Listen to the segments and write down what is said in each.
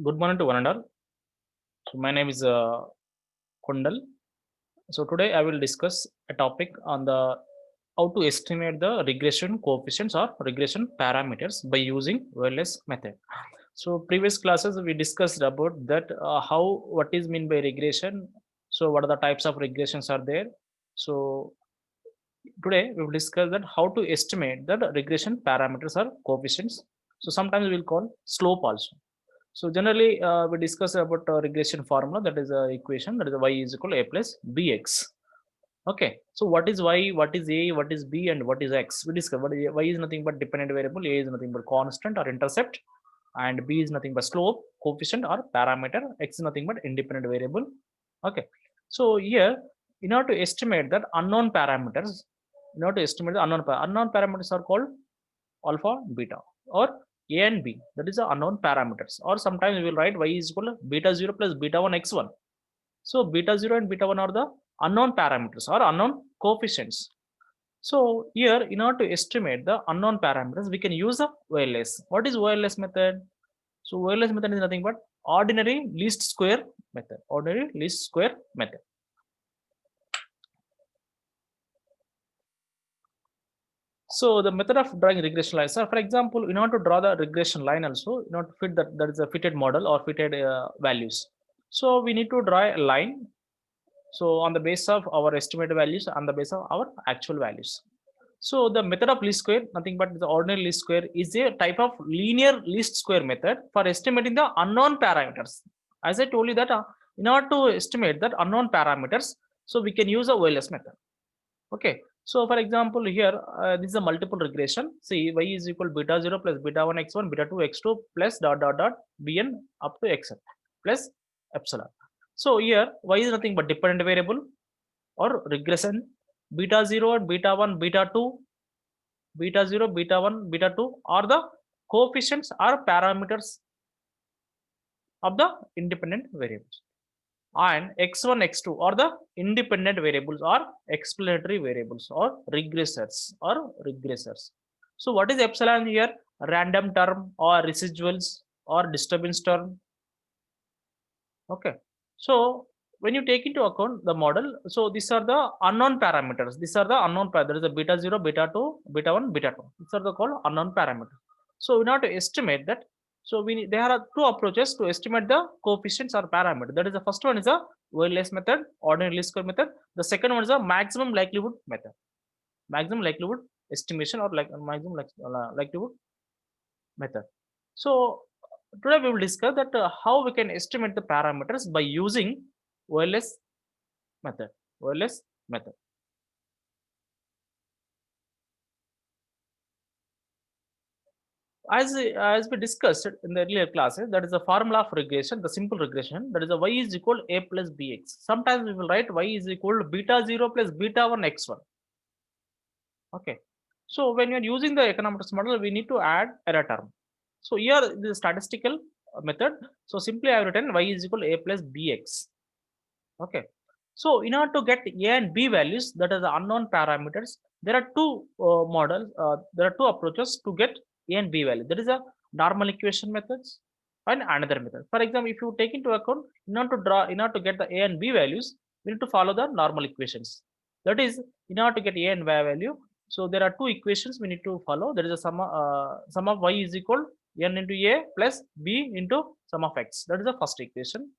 Good morning to one and all. So my name is Kundal. So today I will discuss a topic on the how to estimate the regression coefficients or regression parameters by using wireless method. So previous classes we discussed about that how what is mean by regression. So what are the types of regressions are there. So today we will discuss that how to estimate the regression parameters or coefficients. So sometimes we will call slope also. So generally, we discuss about regression formula. That is a equation. That is y is equal to a plus bx. Okay. So what is y? What is a? What is b? And what is x? We discuss. Y is nothing but dependent variable. A is nothing but constant or intercept, and b is nothing but slope, coefficient or parameter. X is nothing but independent variable. Okay. So here, in order to estimate that unknown parameters, in order to estimate the unknown parameters are called alpha, beta, or a and b. That is the unknown parameters. Or sometimes we will write y is equal to beta 0 plus beta 1 x1. So beta 0 and beta 1 are the unknown parameters or unknown coefficients. So here, in order to estimate the unknown parameters, we can use a wireless. What is wireless method? So wireless method is nothing but ordinary least square method. Ordinary least square method. So the method of drawing regression lines. So for example, in order to draw the regression line also, in order to fit that is a fitted model or fitted values. So we need to draw a line. So on the base of our estimated values, on the base of our actual values. So the method of least square, nothing but the ordinary least square, is a type of linear least square method for estimating the unknown parameters. As I told you that in order to estimate that unknown parameters, so we can use a wireless method. Okay. So for example, here this is a multiple regression. See, y is equal to beta 0 plus beta 1 x1, beta 2 x2 plus dot dot dot bn up to xn plus epsilon. So here y is nothing but dependent variable or regression. Beta 0 and beta 1, beta 2, beta 0, beta 1, beta 2 are the coefficients or parameters of the independent variables. And x1 x2 are the independent variables or explanatory variables or regressors. So what is epsilon here? Random term or residuals or disturbance term. Okay. So when you take into account the model, so these are the unknown parameters. These are the unknown parameters. There is a beta 0, beta 2, beta 1, beta 2. These are the called unknown parameters. So in order to estimate that, so there are two approaches to estimate the coefficients or parameter. That is the first one is a wireless method, ordinary least square method. The second one is a maximum likelihood method, maximum likelihood estimation or like maximum likelihood method. So today we will discuss that how we can estimate the parameters by using wireless method. Wireless method. As we discussed in the earlier classes, that is the formula of regression, the simple regression. That is a y is equal to a plus bx. Sometimes we will write y is equal to beta 0 plus beta 1 x1. Okay. So when you are using the econometrics model, we need to add error term. So here the statistical method. So simply I have written y is equal to a plus bx. Okay. So in order to get a and b values, that are the unknown parameters, there are two models. There are two approaches to get a and b value. There is a normal equation methods and another method. For example, if you take into account in order to get the a and b values, we need to follow the normal equations. That is, in order to get a and b value, so there are two equations we need to follow. There is a sum of y is equal n into a plus b into sum of x. That is the first equation.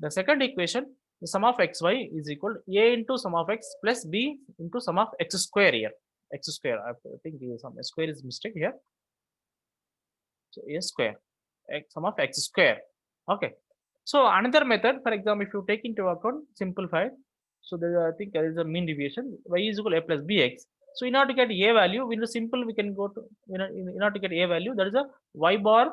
The second equation, the sum of xy is equal to a into sum of x plus b into sum of x square here. X square, I think some square is mistake here. So a square, sum of x square. Okay. So another method, for example, if you take into account simplified, so there I think there is a mean deviation. Y is equal to a plus bx. So in order to get a value, we know simple we can go to in order to get a value, there is a y bar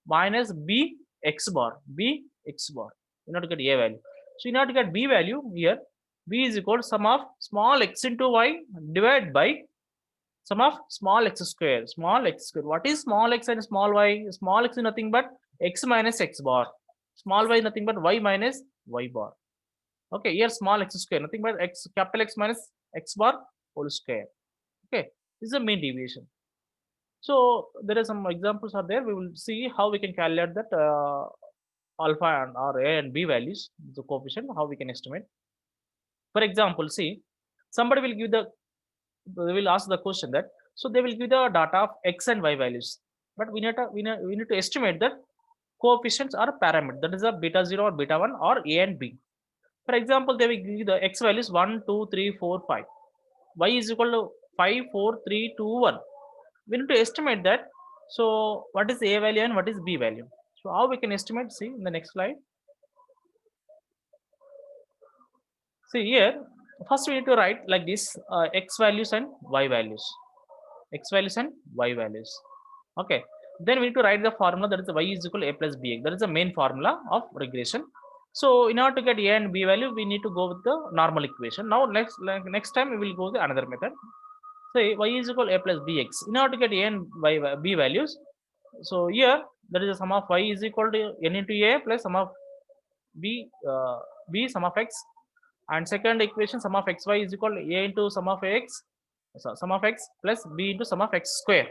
minus b x bar, b x bar. In order to get a value. So in order to get b value here, b is equal to sum of small x into y divided by sum of small x square. Small x square. What is small x and small y? Small x is nothing but x minus x bar. Small y is nothing but y minus y bar. Okay, here small x square, nothing but x capital X minus x bar whole square. Okay, this is the mean deviation. So there are some examples are there. We will see how we can calculate that alpha and or A and B values, the coefficient, how we can estimate. For example, see, somebody will give they will ask the question that, so they will give the data of X and Y values, but we need to estimate that coefficients are parameter, that is a beta 0 or beta 1 or A and B. For example, they will give you the X values 1, 2, 3, 4, 5. Y is equal to 5, 4, 3, 2, 1. We need to estimate that. So what is A value and what is B value? So how we can estimate? See in the next slide. See here, first we need to write like this, X values and Y values. X values and Y values. Okay. Then we need to write the formula, that is Y is equal to A plus BX. That is the main formula of regression. So in order to get A and B value, we need to go with the normal equation. Now next time we will go with another method. Say Y is equal to A plus BX. In order to get A and B values, so here that is the sum of Y is equal to N into A plus sum of B, B sum of X, and second equation sum of XY is equal to A into sum of X, so sum of X plus B into sum of X square.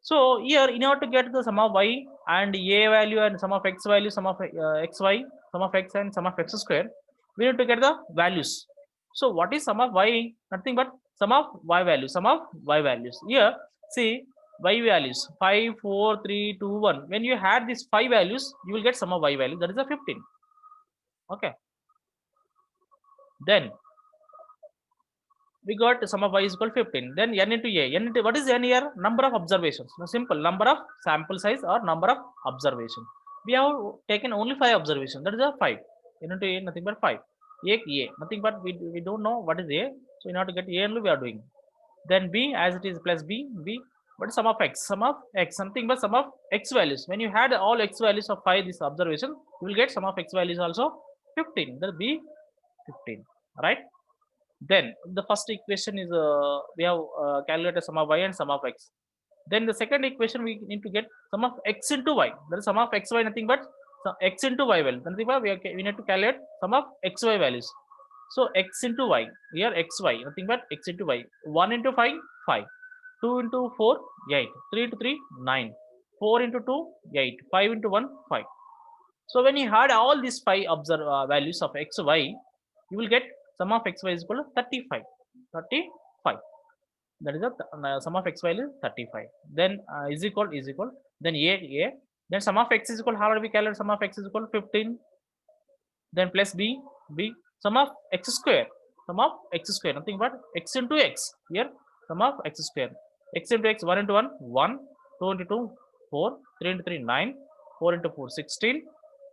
So here, in order to get the sum of Y and A value and sum of X value, sum of XY, sum of X and sum of X square, we need to get the values. So what is sum of Y? Nothing but sum of Y values, sum of Y values. Here, see Y values 5, 4, 3, 2, 1. When you add these 5 values, you will get sum of Y value, that is a 15. Okay. Then we got sum of Y is equal to 15. Then N into A. N into, what is N here? Number of observations. Now, simple, number of sample size or number of observation. We have taken only 5 observations. That is a 5. N into A, nothing but 5. A, nothing but we don't know what is A. So in order to get A only we are doing. Then B as it is plus B. What is sum of X? Sum of X, something but sum of X values. When you had all X values of 5 this observation, you will get sum of X values also 15. That will be 15. Right? Then the first equation is we have calculated sum of Y and sum of X. Then the second equation we need to get sum of X into Y. That is sum of XY, nothing but X into Y value. Nothing but we need to calculate sum of XY values. So X into Y, here XY, nothing but X into Y. 1 into 5, 5. 2 into 4, 8. 3 into 3, 9. 4 into 2, 8. 5 into 1, 5. So when you had all these 5 values of XY, you will get sum of xy is equal to 35. 35. That is the sum of xy is 35. Then is equal. Then a. Then sum of x is equal. How do we calculate sum of x is equal to 15? Then plus b. Sum of x square. Sum of x square. Nothing but x into x. Here sum of x square. X into x. 1 into 1, 1. 2 into 2, 4. 3 into 3, 9. 4 into 4, 16.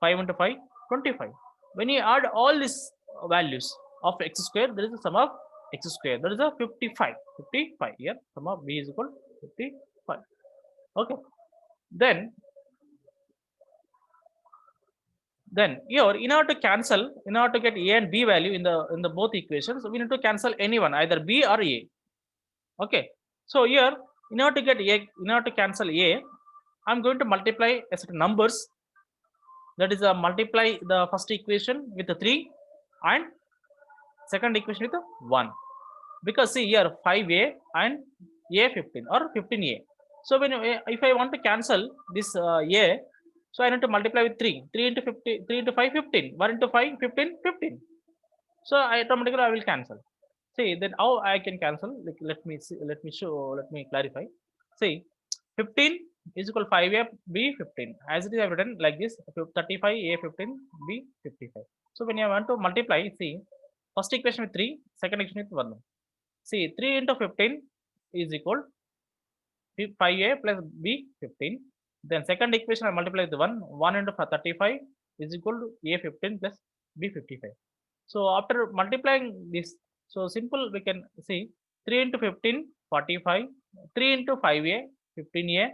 5 into 5, 25. When you add all these values of x square, there is a sum of x square. That is a 55. 55 here. Sum of b is equal to 55. Okay. Then here, in order to cancel, in order to get a and b value in the both equations, we need to cancel anyone, either b or a. Okay. So here, in order to get a, in order to cancel a, I'm going to multiply a certain numbers. That is multiply the first equation with the 3 and second equation with 1, because see here 5a and a15 or 15a. So when if I want to cancel this a, so I need to multiply with 3 into 50, 3 into 5, 15, 1 into 5, 15, 15. So automatically I will cancel. See, then how I can cancel? Like, let me clarify. See, 15 is equal to 5a b 15, as it is I've written like this, 35 a 15 b 55. So when you want to multiply, see, first equation with 3, second equation with 1. See, 3 into 15 is equal 5a plus b 15. Then second equation I multiply with 1. 1 into 35 is equal to a 15 plus b 55. So after multiplying this, so simple we can see 3 into 15, 45. 3 into 5a, 15a.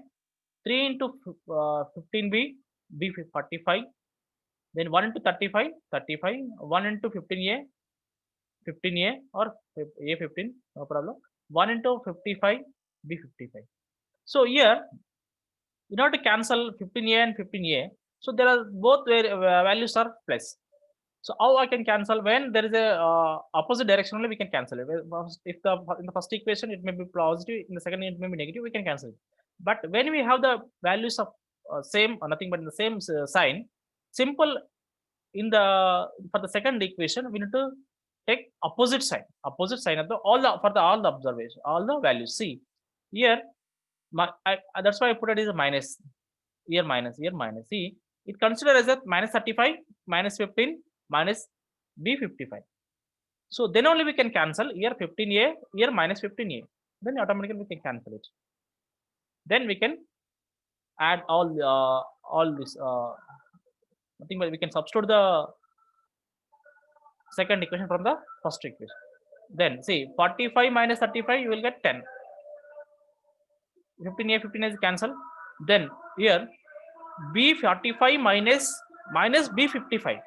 3 into 15b, b 45. Then 1 into 35, 35. 1 into 15a, 15a or a15, no problem. 1 into 55, b55. So here, in order to cancel 15a and 15a, so there are both values are plus. So how I can cancel? When there is a opposite direction only we can cancel it. If in the first equation it may be positive, in the second it may be negative, we can cancel it. But when we have the values of same or nothing but in the same sign, simple in the for the second equation we need to take opposite sign of the all the for the all the observation all the values. See here that's why I put it as a minus here minus. See it consider as a minus 35 minus 15 minus b 55. So then only we can cancel here 15a here minus 15a, then automatically we can cancel it. Then we can add all this nothing but we can substitute the second equation from the first equation. Then see 45 minus 35 you will get 10. 15a 15 is cancel. Then here b 45 minus b 55.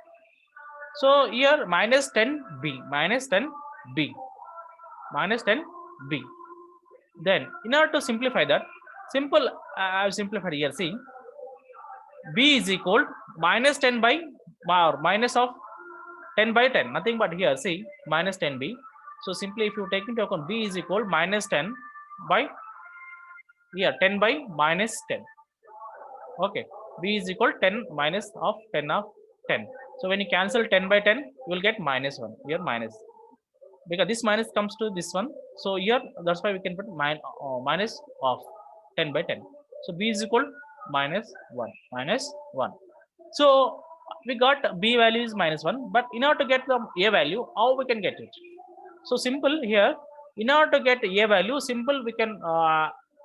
So here minus 10b minus 10b minus 10b. Then in order to simplify that, simple I have simplified here. See b is equal minus 10 by or minus of 10 by 10, nothing but here see minus 10b. So simply if you take into account b is equal minus 10 by here 10 by minus 10. Okay, b is equal 10 minus of 10 of 10. So when you cancel 10 by 10 you will get minus 1 here minus, because this minus comes to this one. So here that's why we can put minus of 10 by 10. So b is equal minus 1. So we got b value is minus 1, but in order to get the a value, how we can get it? So simple here, in order to get a value, simple we can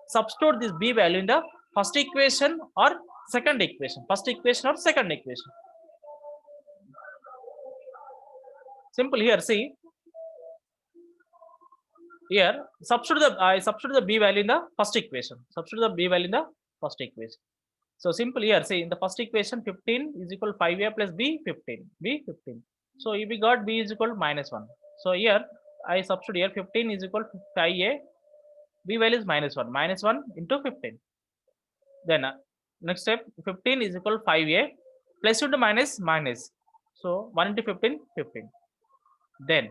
substitute this b value in the first equation or second equation, Simple here, see here I substitute the b value in the first equation. So simple here, see in the first equation 15 is equal 5a plus b 15. So we got b is equal minus 1. So here I substitute here 15 is equal to 5a, b value is minus 1 into 15. Then next step 15 is equal to 5a plus into minus. So 1 into 15. Then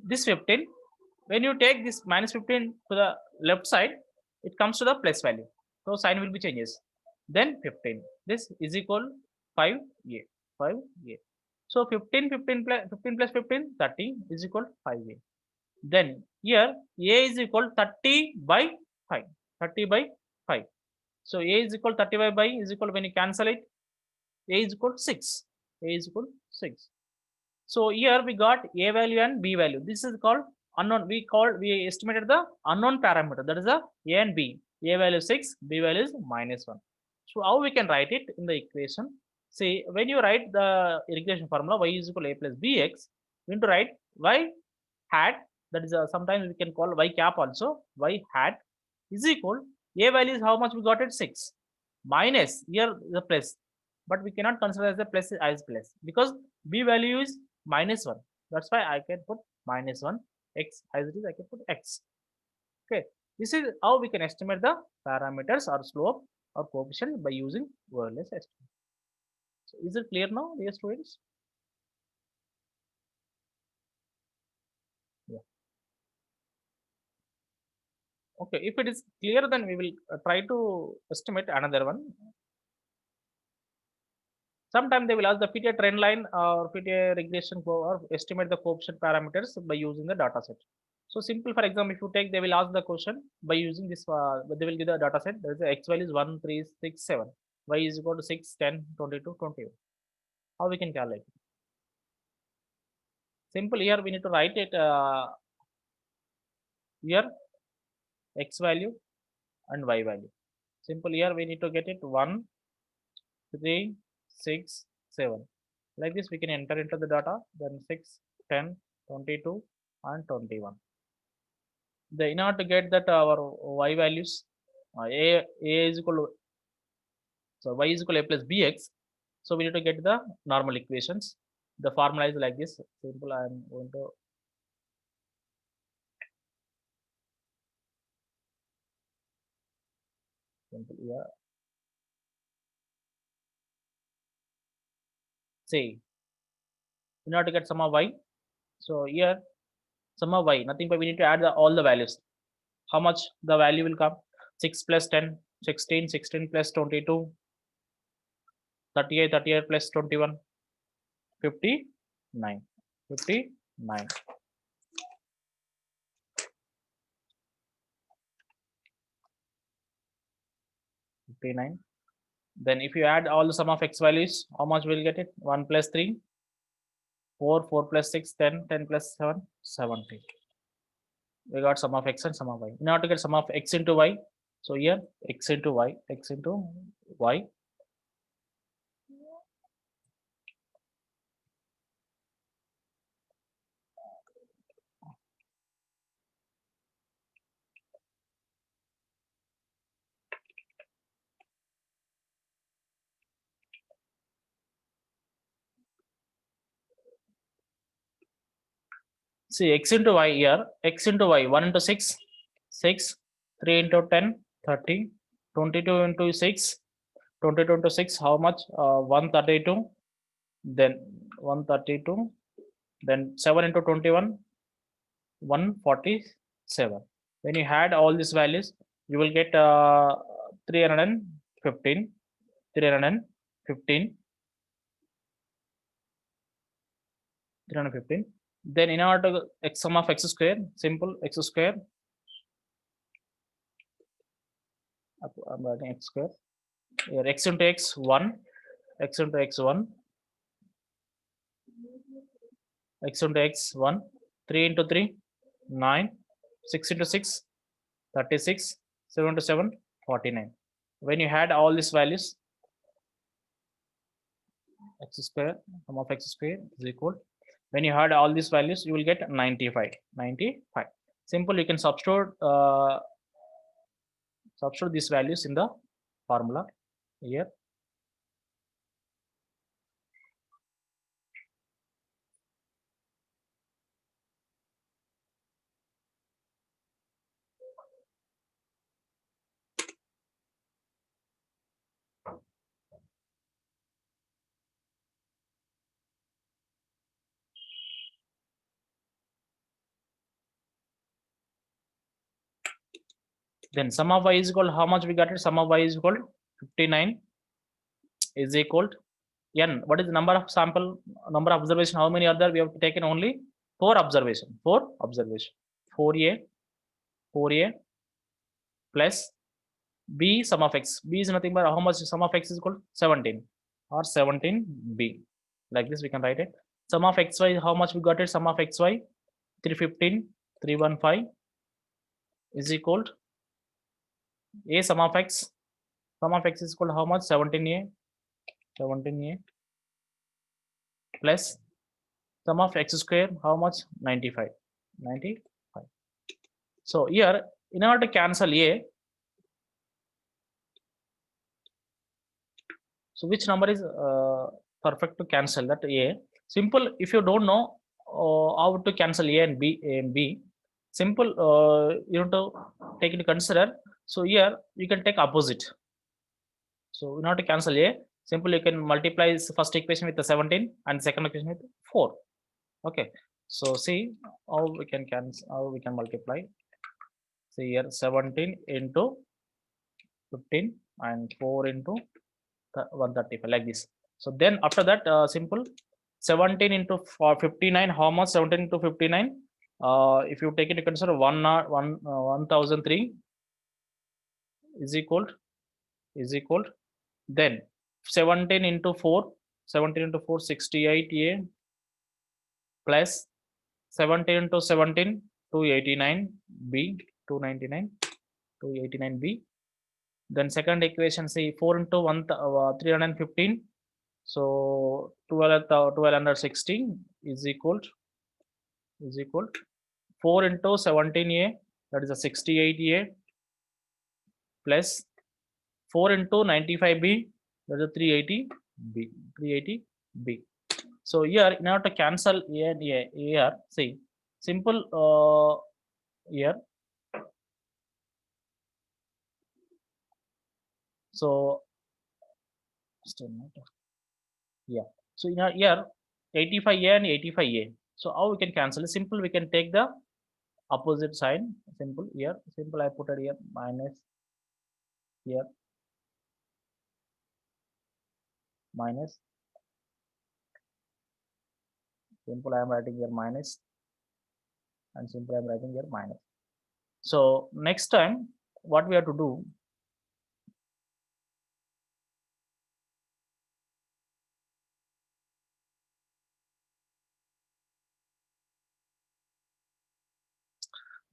this 15, when you take this minus 15 to the left side, it comes to the plus value. So sign will be changes. Then 15. This is equal 5a. So 15 plus 15 30 is equal 5a. Then here a is equal 30 by 5. So a is equal 30 by is equal, when you cancel it, a is equal 6. So here we got a value and b value. This is called unknown. We estimated the unknown parameter, that is a and b. A value 6, b value is minus 1. So how we can write it in the equation? See, when you write the regression formula y is equal to a plus bx, you need to write y hat, that is sometimes we can call y cap also, y hat is equal, a value is how much we got it, 6, minus here the plus, but we cannot consider as a plus because b value is minus 1. That's why I can put minus 1, x as it is I can put x. Okay, this is how we can estimate the parameters or slope or coefficient by using Euler's estimate. So is it clear now, dear students? Yeah. Okay, if it is clear, then we will try to estimate another one. Sometimes they will ask the fit a trend line or fit a regression or estimate the coefficient parameters by using the data set. So simple, for example, if you take, they will ask the question by using this, they will give the data set. There is the x value is 1, 3, 6, 7. Y is equal to 6, 10, 22, 21. How we can calculate it? Simple here, we need to write it here, x value and y value. Simple here, we need to get it 1, 3, 6, 7. Like this, we can enter into the data, then 6, 10, 22, and 21. In order to get that our y values, a is equal to, so y is equal to a plus bx. So we need to get the normal equations. The formula is like this. Simple, I am going to simple here. Say, in order to get sum of y, so here sum of y, nothing but we need to add all the values. How much the value will come? 6 plus 10, 16, 16 plus 22, 38 plus 21, 59. 59. Then if you add all the sum of x values, how much will get it? 1 plus 3, 4, 4 plus 6, 10, 10 plus 7, 70. We got sum of x and sum of y. Now to get sum of x into y, so here x into y, x into y. See x into y here, x into y, 1 into 6, 6, 3 into 10, 30, 22 into 6, 22 into 6, how much? 132, then 132, then 7 into 21, 147. When you add all these values, you will get 315, 315, 315. Then in order to x sum of x square, simple x square. I'm writing x square. Here x into x 1, x into x 1, x into x 1, 3 into 3, 9, 6 into 6, 36, 7 into 7, 49. When you add all these values, x square, sum of x square is equal. When you add all these values, you will get 95. 95. Simple, you can substitute these values in the formula here. Then sum of y is equal, how much we got it? Sum of y is equal 59 is equal to n. What is the number of sample, number of observation? How many are there? We have taken only 4 observation. 4 observation. 4a, 4a plus b sum of x. B is nothing but how much sum of x is equal? 17 or 17b. Like this we can write it. Sum of xy, how much we got it? Sum of xy 315, 315 is equal to a sum of x. Sum of x is equal to how much? 17a, 17a plus sum of x square, how much? 95, 95. So here, in order to cancel a, so which number is perfect to cancel that a? Simple, if you don't know how to cancel a and b, simple, you have to take into consider. So here you can take opposite. So in order to cancel a, simple you can multiply this first equation with the 17 and second equation with 4. Okay. So see how we can cancel, how we can multiply. See here 17 into 15 and 4 into 135 like this. So then after that, simple 17 into 59, how much? 17 into 59. If you take into consider 1003 is equal then 17 into 4, 17 into 4, 68a plus 17 into 17, 289b, 299, 289b. Then second equation, say 4 into 315. So 1216 is equal 4 into 17a, that is a 68a plus 4 into 95b, that is a 380b, 380b. So here in order to cancel a and a here, see simple here. So yeah. So in here 85a and 85a. So how we can cancel it? Simple, we can take the opposite sign. Simple here. Simple, I put it here minus here. minus, simple I am writing here minus, and simple I am writing here minus. So next time what we have to do,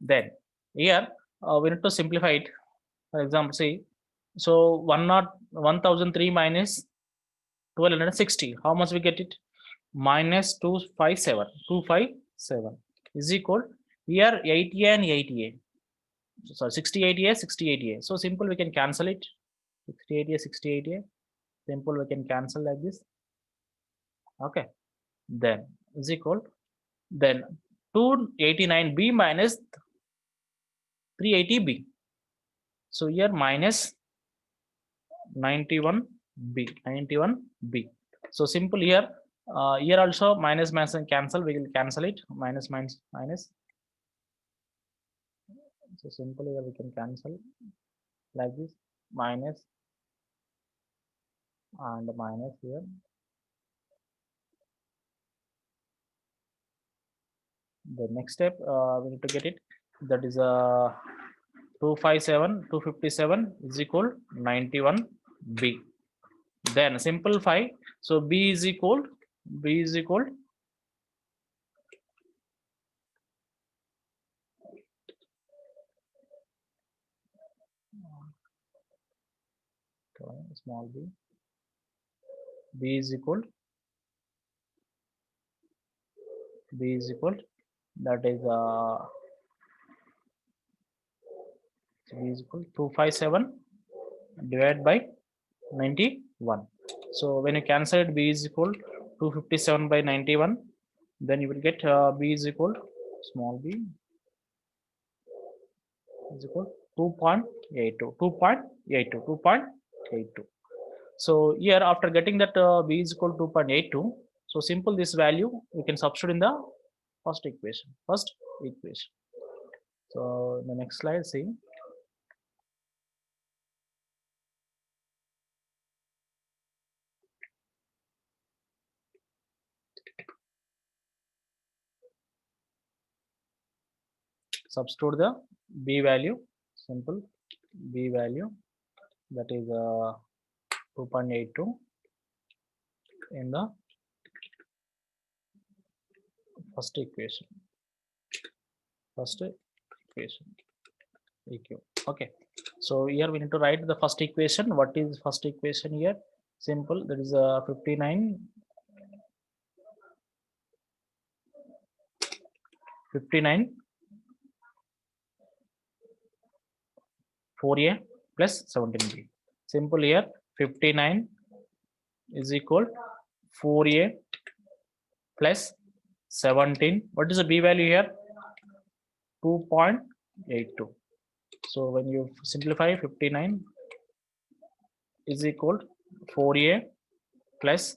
then here we need to simplify it. For example, see, so 1003 minus 1260, how much we get it? Minus 257, 257 is equal, here 80 and 80, so 68a, 68a. So simple we can cancel it, 68a, 68a, simple we can cancel like this. Okay, then is equal, then 289b minus 380b. So here minus 91b. So simple here, here also minus minus and cancel, we will cancel it, minus minus minus. So simple here we can cancel like this, minus and minus here. The next step we need to get it, that is 257 is equal 91b. Then simplify, so b is equal, b is equal, small b, b is equal, b is equal, that is b is equal 257 divided by 91. So when you cancel it, b is equal 257 by 91, then you will get b is equal, small b is equal 2.82, 2.82, 2.82. So here after getting that b is equal to 2.82, so simple this value we can substitute in the first equation. So the next slide, see, substitute the b value, simple b value, that is 2.82 in the first equation, eq. Okay, so here we need to write the first equation. What is first equation here? Simple, that is 59 4a plus 17b. Simple here, 59 is equal 4a plus 17. What is the b value here? 2.82. So when you simplify, 59 is equal 4a plus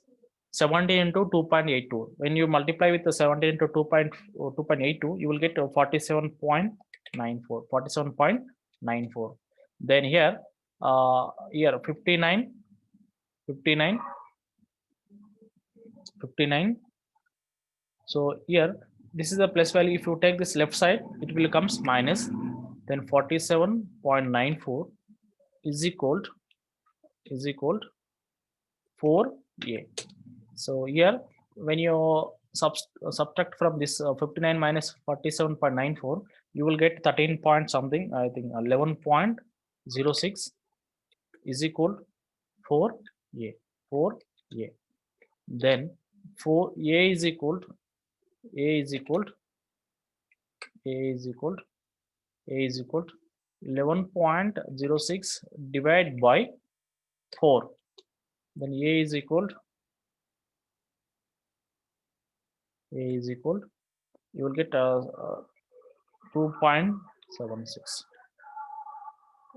17 into 2.82. When you multiply with the 17 into 2.82, you will get 47.94. 47.94. Then here, here 59. So here, this is the plus value. If you take this left side, it will becomes minus. Then 47.94 is equal 4a. So here, when you subtract from this 59 minus 47.94, you will get 13 point something, I think 11.06 is equal 4a. 4a. Then 4a is equal a is equal a is equal 11.06 divided by 4. Then a is equal you will get 2.76.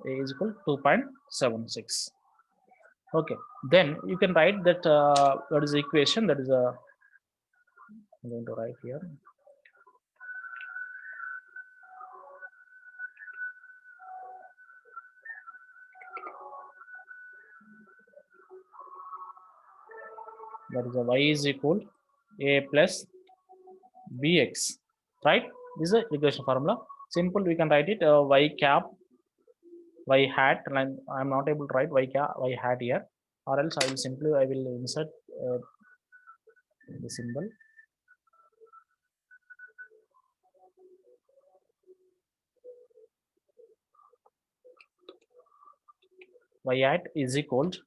a is equal 2.76. Okay, then you can write that what is the equation, that is I'm going to write here. that is a y is equal a plus bx, right? This is a regression formula. Simple, we can write it y cap y hat, and I'm not able to write y cap y hat here, or else I will insert the symbol y hat is equal to,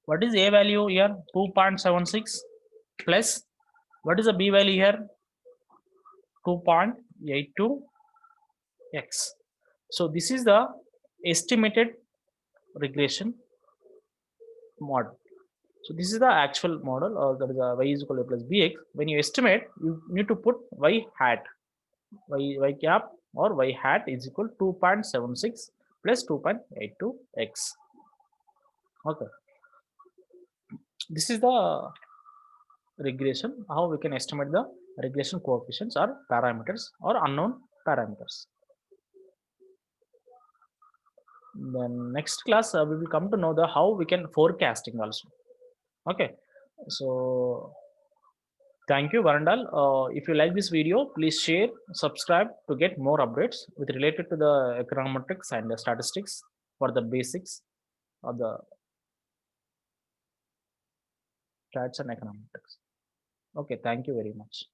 what is a value here? 2.76 plus, what is the b value here? 2.82 x. So this is the estimated regression model. So this is the actual model, or that is a y is equal to a plus bx. When you estimate, you need to put y hat, y cap or y hat is equal to 2.76 plus 2.82 x. Okay, this is the regression, how we can estimate the regression coefficients or parameters or unknown parameters. Then next class we will come to know the how we can forecasting also. Okay, so thank you, Varandal. If you like this video, please share, subscribe to get more updates with related to the econometrics and the statistics for the basics of the stats and econometrics. Okay, thank you very much.